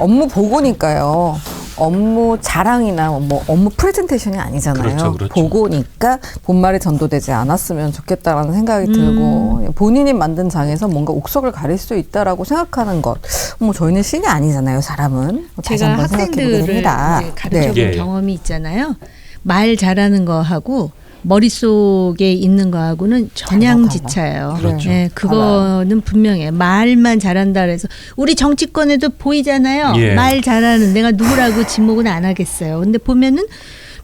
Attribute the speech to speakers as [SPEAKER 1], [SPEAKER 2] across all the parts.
[SPEAKER 1] 업무 보고니까요. 업무 자랑이나 뭐 업무 프레젠테이션이 아니잖아요.
[SPEAKER 2] 그렇죠, 그렇죠.
[SPEAKER 1] 보고니까 본말이 전도되지 않았으면 좋겠다라는 생각이 들고 본인이 만든 장에서 뭔가 옥석을 가릴 수 있다라고 생각하는 것. 뭐 저희는 신이 아니잖아요, 사람은. 다시
[SPEAKER 3] 제가
[SPEAKER 1] 한번 생각해보게
[SPEAKER 3] 학생들을
[SPEAKER 1] 됩니다.
[SPEAKER 3] 가르쳐본
[SPEAKER 2] 네.
[SPEAKER 3] 경험이 있잖아요. 말 잘하는 거하고 머릿속에 있는 거하고는 전향지차예요.
[SPEAKER 2] 그렇죠.
[SPEAKER 3] 네, 그거는 분명해요. 말만 잘한다 그래서 우리 정치권에도 보이잖아요.
[SPEAKER 2] 예.
[SPEAKER 3] 말 잘하는 내가 누구라고 지목은 안 하겠어요. 근데 보면은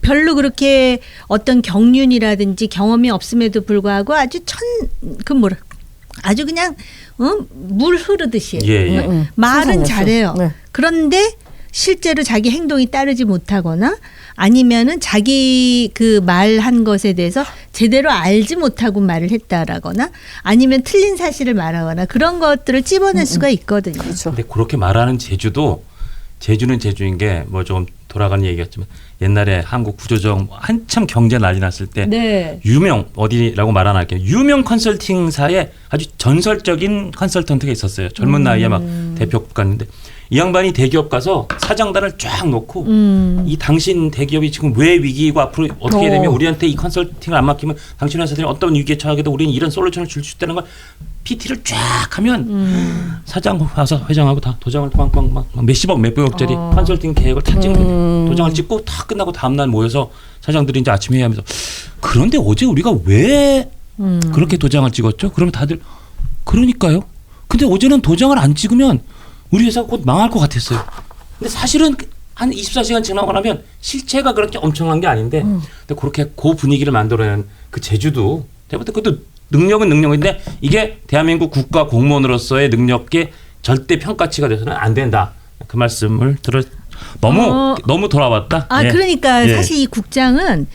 [SPEAKER 3] 별로 그렇게 어떤 경륜이라든지 경험이 없음에도 불구하고 아주 아주 그냥 물 흐르듯이
[SPEAKER 2] 예.
[SPEAKER 3] 말은 잘해요.
[SPEAKER 1] 네.
[SPEAKER 3] 그런데 실제로 자기 행동이 따르지 못하거나 아니면은 자기 그 말한 것에 대해서 제대로 알지 못하고 말을 했다라거나 아니면 틀린 사실을 말하거나 그런 것들을 찝어낼 수가 있거든요.
[SPEAKER 1] 그렇죠.
[SPEAKER 2] 근데 그렇게 말하는 제주도 제주는 제주인 게 뭐 좀 돌아가는 얘기였지만 옛날에 한국 구조조정 한참 경제 난리 났을 때
[SPEAKER 3] 네.
[SPEAKER 2] 유명 어디라고 말 안 할게요. 유명 컨설팅사에 아주 전설적인 컨설턴트가 있었어요. 젊은 나이에 막 대표급 갔는데 이 양반이 대기업 가서 사장단을 쫙 놓고 이 당신 대기업이 지금 왜 위기이고 앞으로 어떻게 되면 우리한테 이 컨설팅을 안 맡기면 당신 회사들이 어떤 위기에 처하게도 우리는 이런 솔루션을 줄 수 있다는 걸 PT를 쫙 하면 사장 와서 회장하고 다 도장을 막 몇십억 몇백억짜리 컨설팅 계획을 다 찍는 도장을 찍고 다 끝나고 다음날 모여서 사장들이 이제 아침 회의하면서 그런데 어제 우리가 왜 그렇게 도장을 찍었죠? 그러면 다들 그러니까요. 근데 어제는 도장을 안 찍으면 우리 회사가 곧 망할 것 같았어요. 근데 사실은 한 24시간 지나고 나면 실체가 그렇게 엄청난 게 아닌데 근데 그렇게 그 분위기를 만들어내는 그 제주도 그것도 능력은 능력인데 이게 대한민국 국가 공무원으로서의 능력에 절대 평가치가 돼서는 안 된다. 그 말씀을 너무 돌아왔다.
[SPEAKER 3] 아
[SPEAKER 2] 예.
[SPEAKER 3] 그러니까
[SPEAKER 2] 예.
[SPEAKER 3] 사실 이 국장은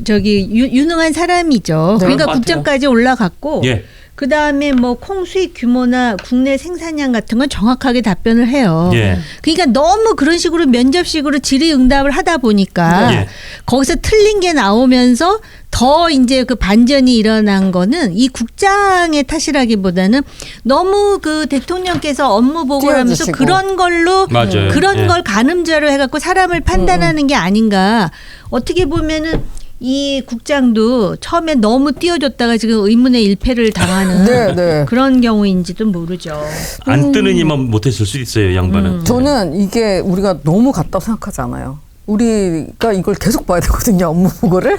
[SPEAKER 3] 저기 유능한 사람이죠.
[SPEAKER 1] 네,
[SPEAKER 3] 그러니까
[SPEAKER 2] 맞아요.
[SPEAKER 3] 국장까지 올라갔고
[SPEAKER 2] 예.
[SPEAKER 3] 그 다음에 뭐 콩 수입 규모나 국내 생산량 같은 건 정확하게 답변을 해요.
[SPEAKER 2] 예.
[SPEAKER 3] 그러니까 너무 그런 식으로 면접식으로 질의응답을 하다 보니까
[SPEAKER 2] 예.
[SPEAKER 3] 거기서 틀린 게 나오면서 더 이제 그 반전이 일어난 거는 이 국장의 탓이라기보다는 너무 그 대통령께서 업무 보고를 하면서
[SPEAKER 1] 띄워주시고.
[SPEAKER 3] 그런 걸로
[SPEAKER 2] 맞아요.
[SPEAKER 3] 그런
[SPEAKER 2] 예.
[SPEAKER 3] 걸 가늠자로 해갖고 사람을 판단하는 게 아닌가. 어떻게 보면은 이 국장도 처음에 너무 띄워줬다가 지금 의문의 일패를 당하는
[SPEAKER 1] 네, 네.
[SPEAKER 3] 그런 경우인지도 모르죠.
[SPEAKER 2] 안 뜨는 이만 못했을 수도 있어요. 이 양반은.
[SPEAKER 1] 저는 이게 우리가 너무 같다고 생각하지 않아요. 우리가 이걸 계속 봐야 되거든요, 업무 보고를.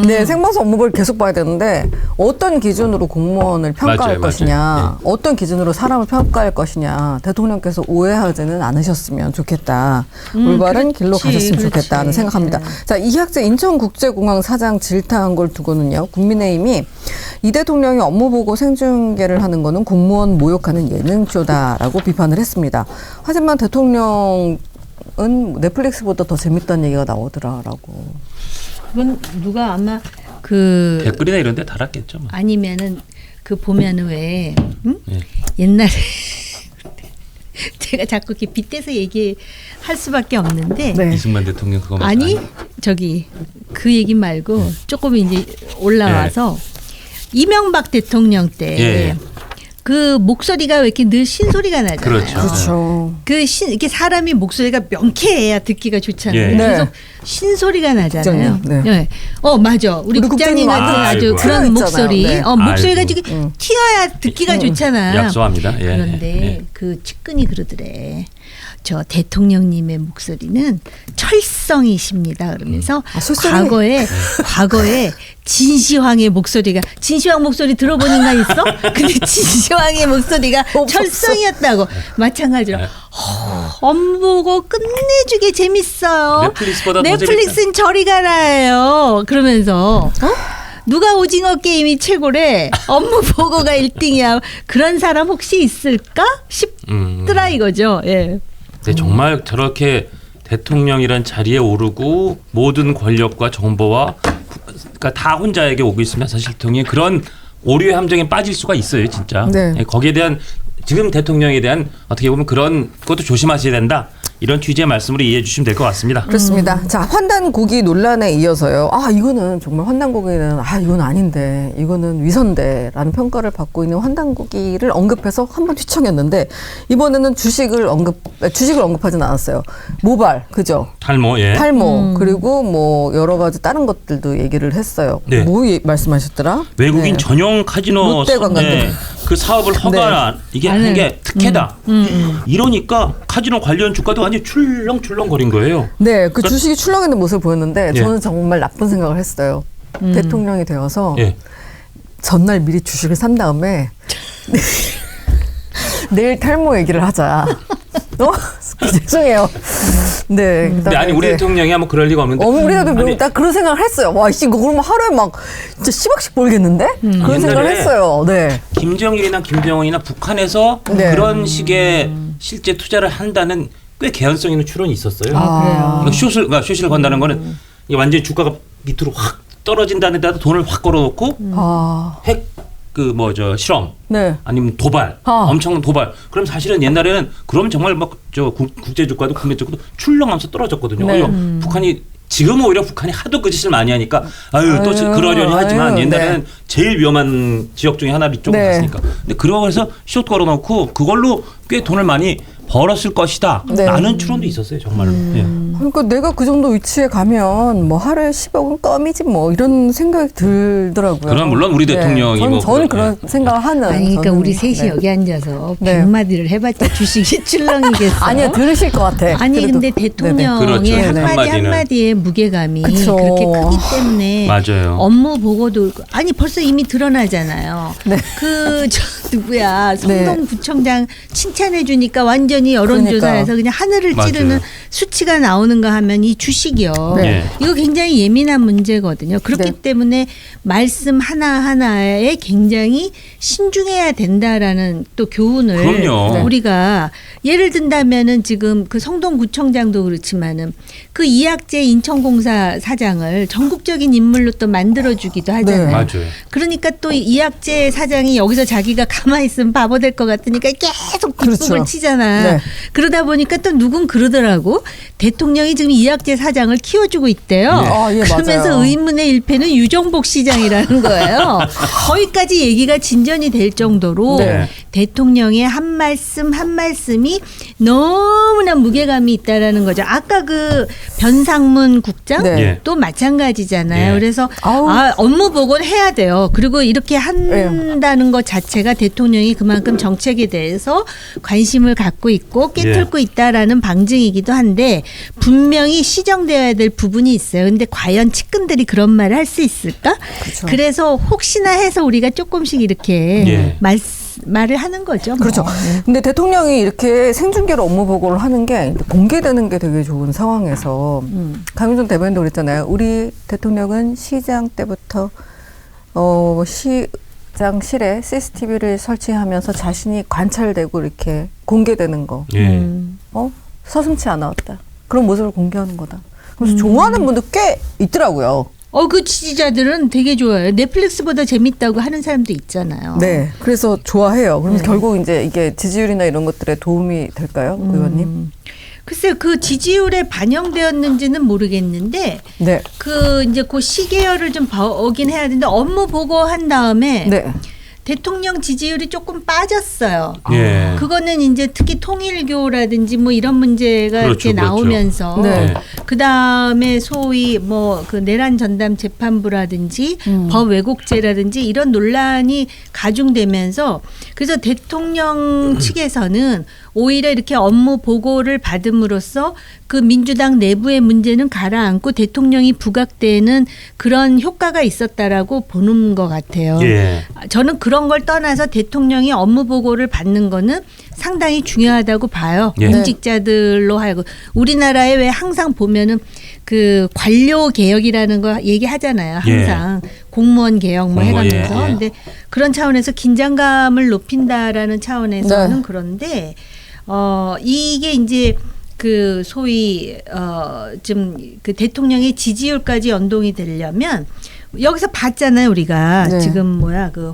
[SPEAKER 1] 네, 생방송 업무 보고를 계속 봐야 되는데 어떤 기준으로 공무원을 평가할
[SPEAKER 2] 맞아요,
[SPEAKER 1] 것이냐,
[SPEAKER 2] 맞아요.
[SPEAKER 1] 어떤 기준으로 사람을 평가할 것이냐, 대통령께서 오해하지는 않으셨으면 좋겠다. 올바른 길로
[SPEAKER 3] 그렇지,
[SPEAKER 1] 가셨으면
[SPEAKER 3] 그렇지.
[SPEAKER 1] 좋겠다는 생각합니다.
[SPEAKER 3] 네.
[SPEAKER 1] 자, 이학재 인천국제공항 사장 질타한 걸 두고는요, 국민의힘이 이 대통령이 업무 보고 생중계를 하는 거는 공무원 모욕하는 예능쇼다라고 비판을 했습니다. 하지만 대통령 은 넷플릭스보다 더 재밌다는 얘기가 나오더라라고.
[SPEAKER 3] 그건 누가 아마 그
[SPEAKER 2] 댓글이나 이런 데 달았겠죠. 뭐.
[SPEAKER 3] 아니면은 그 보면은 왜
[SPEAKER 2] 예.
[SPEAKER 3] 옛날에 제가 자꾸 이렇게 빗대서 얘기할 수밖에 없는데
[SPEAKER 1] 네.
[SPEAKER 2] 이승만 대통령 그거
[SPEAKER 3] 아니
[SPEAKER 2] 맞아요?
[SPEAKER 3] 저기 그 얘기 말고 조금 이제 올라와서 이명박 대통령 때
[SPEAKER 2] 예.
[SPEAKER 3] 그 목소리가 왜 이렇게 늘 신소리가 나잖아요.
[SPEAKER 2] 그렇죠.
[SPEAKER 1] 그렇죠.
[SPEAKER 3] 이렇게 사람이 목소리가 명쾌해야 듣기가 좋잖아요.
[SPEAKER 2] 예.
[SPEAKER 1] 네.
[SPEAKER 3] 계속 신소리가 나잖아요.
[SPEAKER 1] 국장님, 네.
[SPEAKER 3] 맞아. 우리 국장님 같은 아주
[SPEAKER 2] 아이고.
[SPEAKER 3] 그런
[SPEAKER 1] 튀어있잖아요.
[SPEAKER 3] 목소리.
[SPEAKER 1] 네.
[SPEAKER 3] 목소리가
[SPEAKER 2] 아이고.
[SPEAKER 3] 지금 튀어야 듣기가 좋잖아요.
[SPEAKER 2] 약소합니다. 예.
[SPEAKER 3] 그런데
[SPEAKER 2] 예.
[SPEAKER 3] 그 측근이 그러더래. 저 대통령님의 목소리는 철성이십니다. 그러면서
[SPEAKER 1] 솔직히.
[SPEAKER 3] 과거에 진시황의 목소리가 진시황 목소리 들어본 인간 있어? 근데 진시황의 목소리가 철성이었다고. 마찬가지로 업무고 끝내주게 재밌어요.
[SPEAKER 2] 넷플릭스보다 더
[SPEAKER 3] 넷플릭스는 저리 가라예요. 그러면서 누가 오징어 게임이 최고래? 업무 보고가 1등이야. 그런 사람 혹시 있을까? 싶더라 이거죠. 예.
[SPEAKER 2] 근데 정말 저렇게 대통령이란 자리에 오르고 모든 권력과 정보와 그러니까 다 혼자에게 오고 있으면 사실 대통령이 그런 오류의 함정에 빠질 수가 있어요, 진짜.
[SPEAKER 1] 네.
[SPEAKER 2] 거기에 대한 지금 대통령에 대한 어떻게 보면 그런 것도 조심하셔야 된다. 이런 취지의 말씀으로 이해해 주시면 될 것 같습니다.
[SPEAKER 1] 그렇습니다. 자, 환단고기 논란에 이어서요. 이거는 정말 환단고기는 이건 아닌데 이거는 위선데라는 평가를 받고 있는 환단고기를 언급해서 한번 휘청였는데 이번에는 주식을 언급하진 않았어요. 모발, 그죠?
[SPEAKER 2] 탈모, 예.
[SPEAKER 1] 탈모 그리고 뭐 여러 가지 다른 것들도 얘기를 했어요.
[SPEAKER 2] 네.
[SPEAKER 1] 뭐 말씀하셨더라?
[SPEAKER 2] 외국인
[SPEAKER 1] 네.
[SPEAKER 2] 전용 카지노
[SPEAKER 1] 롯데 관광들.
[SPEAKER 2] 그 사업을 허가한 이게 한 게 특혜다. 이러니까 카지노 관련 주가도 완전히 출렁출렁거린 거예요.
[SPEAKER 1] 네, 그 주식이 출렁이는 모습을 보였는데
[SPEAKER 2] 예.
[SPEAKER 1] 저는 정말 나쁜 생각을 했어요. 대통령이 되어서
[SPEAKER 2] 예.
[SPEAKER 1] 전날 미리 주식을 산 다음에 내일 탈모 얘기를 하자. 죄송해요. 네.
[SPEAKER 2] 근데 아니 우리 대통령이 뭐 그럴 리가 없는데.
[SPEAKER 1] 우리가
[SPEAKER 2] 아니,
[SPEAKER 1] 딱 그런 생각을 했어요. 와, 이거 그러면 하루에 막 진짜 10억씩 벌겠는데? 그런 생각을
[SPEAKER 2] 옛날에
[SPEAKER 1] 했어요. 네.
[SPEAKER 2] 김정일이나 김정은이나 북한에서
[SPEAKER 1] 네.
[SPEAKER 2] 그런 식의 실제 투자를 한다는 꽤 개연성 있는 추론이 있었어요.
[SPEAKER 3] 그래요.
[SPEAKER 2] 그러니까 숏을 건다는 거는 이게 완전히 주가가 밑으로 확 떨어진다는 데다 돈을 확 걸어놓고 핵 실험
[SPEAKER 1] 네.
[SPEAKER 2] 아니면 도발 엄청난 도발. 그럼 사실은 옛날에는 그러면 정말 막 국제 주가도 국내 주가도 출렁하면서 떨어졌거든요.
[SPEAKER 1] 네.
[SPEAKER 2] 북한이 지금 오히려 북한이 하도 그 짓을 많이 하니까 또 그러려니 하지만 옛날에는
[SPEAKER 1] 네.
[SPEAKER 2] 제일 위험한 지역 중에 하나를 이쪽으로
[SPEAKER 1] 네.
[SPEAKER 2] 갔으니까. 근데 그래서 숏 걸어놓고 그걸로 꽤 돈을 많이 벌었을 것이다.
[SPEAKER 1] 네.
[SPEAKER 2] 라는 추론도 있었어요, 정말로. 예.
[SPEAKER 1] 그러니까 내가 그 정도 위치에 가면 뭐 하루에 10억은 껌이지 뭐 이런 생각이 들더라고요.
[SPEAKER 2] 그럼 물론 우리 대통령이
[SPEAKER 1] 저는 그런 생각을 하는.
[SPEAKER 3] 아니 그러니까
[SPEAKER 1] 저는,
[SPEAKER 3] 우리 셋이
[SPEAKER 1] 네.
[SPEAKER 3] 여기 앉아서
[SPEAKER 1] 네.
[SPEAKER 3] 100마디를 해봤자 주식이 출렁이겠어.
[SPEAKER 1] 아니요, 들으실 것 같아.
[SPEAKER 3] 아니
[SPEAKER 1] 그래도.
[SPEAKER 3] 근데 대통령의
[SPEAKER 2] 그렇죠.
[SPEAKER 3] 한마디
[SPEAKER 2] 한마디는.
[SPEAKER 3] 한마디의 무게감이
[SPEAKER 1] 그쵸.
[SPEAKER 3] 그렇게 크기 때문에
[SPEAKER 2] 맞아요.
[SPEAKER 3] 업무 보고도 아니 벌써 이미 드러나잖아요.
[SPEAKER 1] 네.
[SPEAKER 3] 누구야 성동구청장 칭찬해 주니까 완전히 여론조사에서 그냥 하늘을
[SPEAKER 2] 맞아요.
[SPEAKER 3] 찌르는 수치가 나오는가 하면 이 주식이요.
[SPEAKER 2] 네.
[SPEAKER 3] 이거 굉장히 예민한 문제거든요. 그렇기
[SPEAKER 1] 네.
[SPEAKER 3] 때문에 말씀 하나하나에 굉장히 신중해야 된다라는 또 교훈을
[SPEAKER 2] 그럼요.
[SPEAKER 3] 우리가 예를 든다면은 지금 그 성동구청장도 그렇지만은 그 이학재 인천공사 사장을 전국적인 인물로 또 만들어주기도 하잖아요.
[SPEAKER 1] 네.
[SPEAKER 2] 맞아요.
[SPEAKER 3] 그러니까 또 이학재 사장이 여기서 자기가 가만히 있으면 바보 될 것 같으니까 계속 뒷북을
[SPEAKER 1] 그렇죠.
[SPEAKER 3] 치잖아.
[SPEAKER 1] 네.
[SPEAKER 3] 그러다 보니까 또 누군 그러더라고. 대통령이 지금 이학재 사장을 키워주고 있대요.
[SPEAKER 1] 예,
[SPEAKER 3] 그러면서
[SPEAKER 1] 맞아요.
[SPEAKER 3] 의문의 일패는 유정복 시장이라는 거예요. 거기까지 얘기가 진전이 될 정도로
[SPEAKER 2] 네.
[SPEAKER 3] 대통령의 한 말씀 한 말씀이 너무나 무게감이 있다라는 거죠. 아까 그 변상문 국장
[SPEAKER 1] 네.
[SPEAKER 2] 예.
[SPEAKER 3] 또 마찬가지잖아요.
[SPEAKER 2] 예.
[SPEAKER 3] 그래서
[SPEAKER 1] 아우.
[SPEAKER 3] 업무 보고는 해야 돼요. 그리고 이렇게 한다는 것 자체가 대통령이 그만큼 정책에 대해서 관심을 갖고 있고 깨뚫고 있다라는 방증이기도 한데 분명히 시정되어야 될 부분이 있어요. 근데 과연 측근들이 그런 말을 할 수 있을까?
[SPEAKER 1] 그렇죠.
[SPEAKER 3] 그래서 혹시나 해서 우리가 조금씩 이렇게
[SPEAKER 2] 예.
[SPEAKER 3] 말을 하는 거죠. 뭐.
[SPEAKER 1] 그렇죠. 근데 대통령이 이렇게 생중계로 업무 보고를 하는 게 공개되는 게 되게 좋은 상황에서 강윤선 대변인도 그랬잖아요. 우리 대통령은 시장 때부터 시장실에 CCTV를 설치하면서 자신이 관찰되고 이렇게 공개되는 거.
[SPEAKER 2] 예.
[SPEAKER 1] 서슴치 않았다. 그런 모습을 공개하는 거다. 그래서 좋아하는 분들 꽤 있더라고요.
[SPEAKER 3] 그 지지자들은 되게 좋아요. 넷플릭스보다 재밌다고 하는 사람도 있잖아요.
[SPEAKER 1] 네. 그래서 좋아해요. 그러면서 결국 이제 이게 지지율이나 이런 것들에 도움이 될까요, 의원님?
[SPEAKER 3] 글쎄요, 그 지지율에 반영되었는지는 모르겠는데,
[SPEAKER 1] 네.
[SPEAKER 3] 그 이제 그 시계열을 좀 보긴 해야 되는데 업무 보고한 다음에
[SPEAKER 1] 네.
[SPEAKER 3] 대통령 지지율이 조금 빠졌어요.
[SPEAKER 2] 예.
[SPEAKER 3] 그거는 이제 특히 통일교라든지 뭐 이런 문제가
[SPEAKER 2] 그렇죠,
[SPEAKER 3] 이렇게
[SPEAKER 2] 그렇죠.
[SPEAKER 3] 나오면서
[SPEAKER 1] 네.
[SPEAKER 3] 그 다음에 소위 뭐 그 내란 전담 재판부라든지 법 왜곡죄라든지 이런 논란이 가중되면서 그래서 대통령 측에서는 오히려 이렇게 업무 보고를 받음으로써 그 민주당 내부의 문제는 가라앉고 대통령이 부각되는 그런 효과가 있었다라고 보는 것 같아요.
[SPEAKER 2] 예.
[SPEAKER 3] 저는 그런 걸 떠나서 대통령이 업무 보고를 받는 거는 상당히 중요하다고 봐요.
[SPEAKER 2] 예.
[SPEAKER 3] 공직자들로 하여금 우리나라에 왜 항상 보면은 그 관료 개혁이라는 거 얘기하잖아요. 항상 공무원 개혁 뭐
[SPEAKER 2] 공무원,
[SPEAKER 3] 해가면서.
[SPEAKER 2] 예, 예.
[SPEAKER 3] 근데 그런 차원에서 긴장감을 높인다라는 차원에서는
[SPEAKER 1] 네.
[SPEAKER 3] 그런데 이게 이제 그 소위 좀 그 대통령의 지지율까지 연동이 되려면 여기서 봤잖아요 우리가
[SPEAKER 1] 네.
[SPEAKER 3] 지금 뭐야 그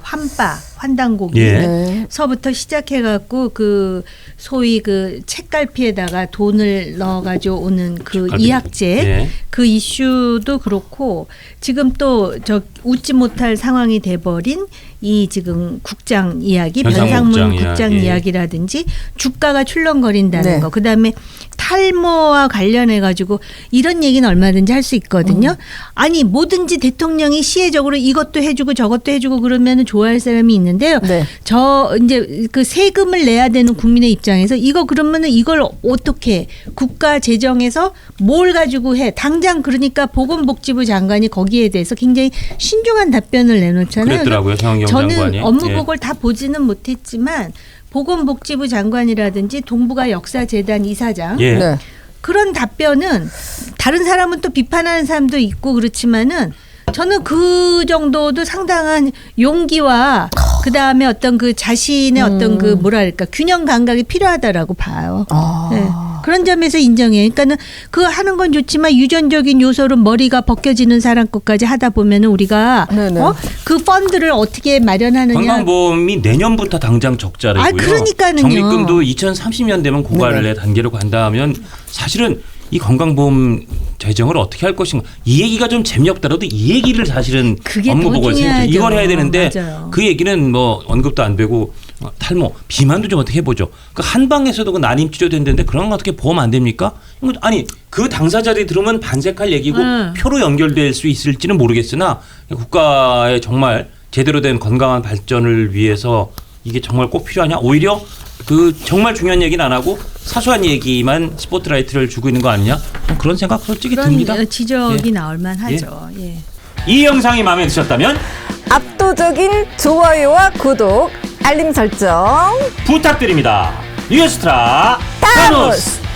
[SPEAKER 3] 환단고기
[SPEAKER 2] 예.
[SPEAKER 1] 네.
[SPEAKER 3] 서부터 시작해갖고 그 소위 그 책갈피에다가 돈을 넣어가지고 오는 그
[SPEAKER 2] 책갈피.
[SPEAKER 3] 이학제
[SPEAKER 2] 예.
[SPEAKER 3] 그 이슈도 그렇고 지금 또 저 웃지 못할 상황이 돼버린 이 지금 국장 이야기
[SPEAKER 2] 변상문
[SPEAKER 3] 변상문
[SPEAKER 2] 국장
[SPEAKER 3] 국장
[SPEAKER 2] 이야기.
[SPEAKER 3] 이야기라든지 주가가 출렁거린다는
[SPEAKER 1] 네.
[SPEAKER 3] 거 그다음에 탈모와 관련해 가지고 이런 얘기는 얼마든지 할 수 있거든요. 아니 뭐든지 대통령이 시혜적으로 이것도 해주고 저것도 해주고 그러면은 좋아할 사람이 있는데요.
[SPEAKER 1] 네.
[SPEAKER 3] 저 이제 그 세금을 내야 되는 국민의 입장에서 이거 그러면은 이걸 어떻게 국가 재정에서 뭘 가지고 해? 당장 그러니까 보건복지부 장관이 거기에 대해서 굉장히 신중한 답변을 내놓잖아요.
[SPEAKER 2] 그랬더라고요, 정의용
[SPEAKER 3] 저는
[SPEAKER 2] 장관이.
[SPEAKER 3] 업무복을 다 보지는 못했지만 보건복지부 장관이라든지 동북아 역사재단 이사장
[SPEAKER 2] 예.
[SPEAKER 1] 네.
[SPEAKER 3] 그런 답변은 다른 사람은 또 비판하는 사람도 있고 그렇지만은 저는 그 정도도 상당한 용기와 그 다음에 어떤 그 자신의 어떤 그 뭐랄까 균형 감각이 필요하다라고 봐요.
[SPEAKER 1] 아.
[SPEAKER 3] 네. 그런 점에서 인정해요. 그러니까는 그 하는 건 좋지만 유전적인 요소로 머리가 벗겨지는 사람 것까지 하다 보면은 우리가
[SPEAKER 1] 네네.
[SPEAKER 3] 그 펀드를 어떻게 마련하느냐.
[SPEAKER 2] 건강보험이 내년부터 당장 적자래고요.
[SPEAKER 3] 아, 그러니까는요.
[SPEAKER 2] 적립금도 2030년 되면 고갈의 단계로 간다 하면 사실은 이 건강보험 재정을 어떻게 할 것인가 이 얘기가 좀 재미없더라도 이 얘기를 사실은
[SPEAKER 3] 그게
[SPEAKER 2] 업무보고에서
[SPEAKER 3] 더 중요하죠.
[SPEAKER 2] 이걸 해야 되는데
[SPEAKER 3] 맞아요.
[SPEAKER 2] 그 얘기는 뭐 언급도 안 되고 탈모 비만도 좀 어떻게 해보죠. 그 한방에서도 그 난임 치료된다는데 그런 거 어떻게 보험 안 됩니까? 아니 그 당사자들이 들으면 반색할 얘기고 표로 연결될 수 있을지는 모르겠으나 국가의 정말 제대로 된 건강한 발전을 위해서 이게 정말 꼭 필요하냐? 오히려 그 정말 중요한 얘기는 안 하고 사소한 얘기만 스포트라이트를 주고 있는 거 아니냐? 그런 생각 솔직히
[SPEAKER 3] 그런
[SPEAKER 2] 듭니다.
[SPEAKER 3] 지적이
[SPEAKER 2] 예.
[SPEAKER 3] 나올 만하죠. 예.
[SPEAKER 2] 이 영상이 마음에 드셨다면
[SPEAKER 1] 압도적인 좋아요와 구독, 알림 설정.
[SPEAKER 2] 부탁드립니다. 뉴스트라
[SPEAKER 1] 타노스!
[SPEAKER 2] 타노스.